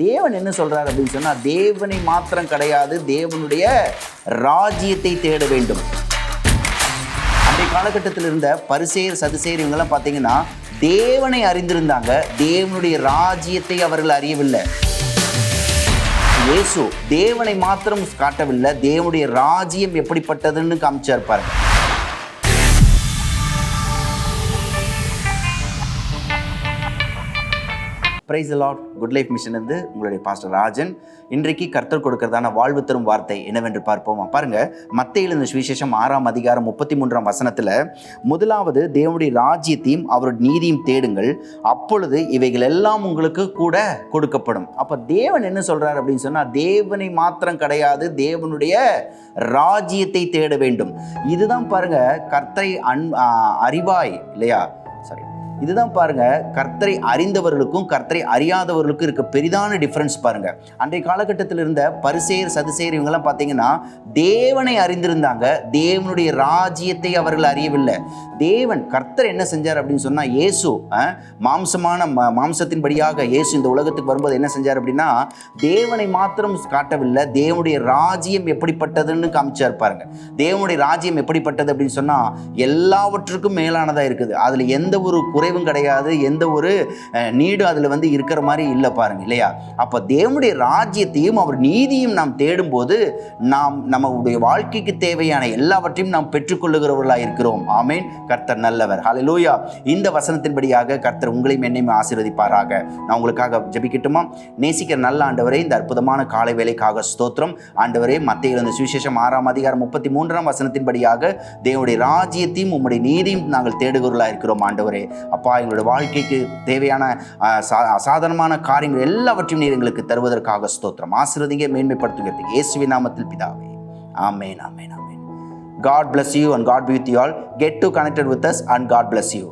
தேவன் என்ன சொல்றாரு அப்படின்னு சொன்னா, தேவனை மாத்திரம் கிடையாது, தேவனுடைய ராஜ்யத்தை தேட வேண்டும். அன்றைய காலகட்டத்தில் இருந்த பரிசேயர் சதுசேயர் இவங்கெல்லாம் பார்த்தீங்கன்னா தேவனை அறிந்திருந்தாங்க, தேவனுடைய ராஜ்யத்தை அவர்கள் அறியவில்லை. இயேசு தேவனை மாத்திரம் காட்டவில்லை, தேவனுடைய ராஜ்யம் எப்படிப்பட்டதுன்னு காமிச்சார் பாருங்க. Praise the Lord. Good life mission இருந்து உங்களுடைய பாஸ்டர் ராஜன். இன்றைக்கு கர்த்தர் கொடுக்கிறதான வாழ்வு தரும் வார்த்தை என்னவென்று பார்ப்போமா? பாருங்க, மத்தேயுவின் இந்த சுவிசேஷம் 6ஆம் அதிகாரம் 33ஆம் வசனத்தில், முதலாவது தேவனுடைய ராஜ்யத்தையும் அவருடைய நீதியும் தேடுங்கள், அப்பொழுது இவைகள் எல்லாம் உங்களுக்கு கூட கொடுக்கப்படும். அப்போ தேவன் என்ன சொல்றாரு அப்படின்னு சொன்னா, தேவனை மாத்திரம் கிடையாது, தேவனுடைய ராஜ்யத்தை தேட வேண்டும். இதுதான் பாருங்க கர்த்தரை அறிவாய் இல்லையா, இதுதான் பாருங்க கர்த்தரை அறிந்தவர்களுக்கும் கர்த்தரை அறியாதவர்களுக்கும் இருக்க பெரிதான டிஃபரன்ஸ் பாருங்க. அன்றைய காலகட்டத்தில் இருந்த பரிசேயர் சதுசேயர் இவங்கெல்லாம் பார்த்தீங்கன்னா தேவனை அறிந்திருந்தாங்க, தேவனுடைய ராஜ்யத்தை அவர்கள் அறியவில்லை. தேவன் கர்த்தர் என்ன செஞ்சார் அப்படின்னு சொன்னா, இயேசு மாம்சத்தின்படியாக இயேசு இந்த உலகத்துக்கு வரும்போது என்ன செஞ்சார் அப்படின்னா, தேவனை மாத்திரம் காட்டவில்லை, தேவனுடைய ராஜ்யம் எப்படிப்பட்டதுன்னு காமிச்சார் பாருங்க. தேவனுடைய ராஜ்யம் எப்படிப்பட்டது அப்படின்னு சொன்னா, எல்லாவற்றுக்கும் மேலானதா இருக்குது. அதுல எந்த ஒரு குறைவும் கிடையாது, எந்த ஒரு நீடும் அதுல இருக்கிற மாதிரி இல்லை பாருங்க இல்லையா. அப்ப தேவனுடைய ராஜ்யத்தையும் அவர் நீதியும் நாம் தேடும் போது நாம் நம்முடைய வாழ்க்கைக்கு தேவையான எல்லாவற்றையும் நாம் பெற்றுக்கொள்ளுகிறவர்களாக இருக்கிறோம். ஆமேன். கர்த்தர் நல்லவர். ஹல்லேலூயா. இந்த வசனத்தின்படியாக கர்த்தர் உங்களையும் என்னையும் ஆசீர்வதிப்பாராக. நான் உங்களுக்காக ஜெபிக்கட்டுமா? நேசிக்கிற நல்ல ஆண்டவரே, இந்த அற்புதமான காலை வேளைக்காக ஸ்தோத்திரம். ஆண்டவரே, மத்தேயு சுவிசேஷம் 6ஆம் அதிகாரம் 33ஆம் வசனத்தின்படியாக தேவனுடைய ராஜ்யத்தையும் உம்முடைய நீதியும் நாங்கள் தேடுகிறவர்களாக இருக்கிறோம். ஆண்டவரே அப்பா, எங்களுடைய வாழ்க்கைக்கு தேவையான அசாதாரணமான காரியங்கள் எல்லாவற்றையும் நீர் எங்களுக்கு தருவதற்காக ஸ்தோத்திரம். ஆசீர்வதிங்க, மேன்மைப்படுத்துகிறதுக்கு இயேசுவின் நாமத்தில் பிதாவே. ஆமென், ஆமென், ஆமென். God bless you and God be with you all. Get to connected with us and God bless you.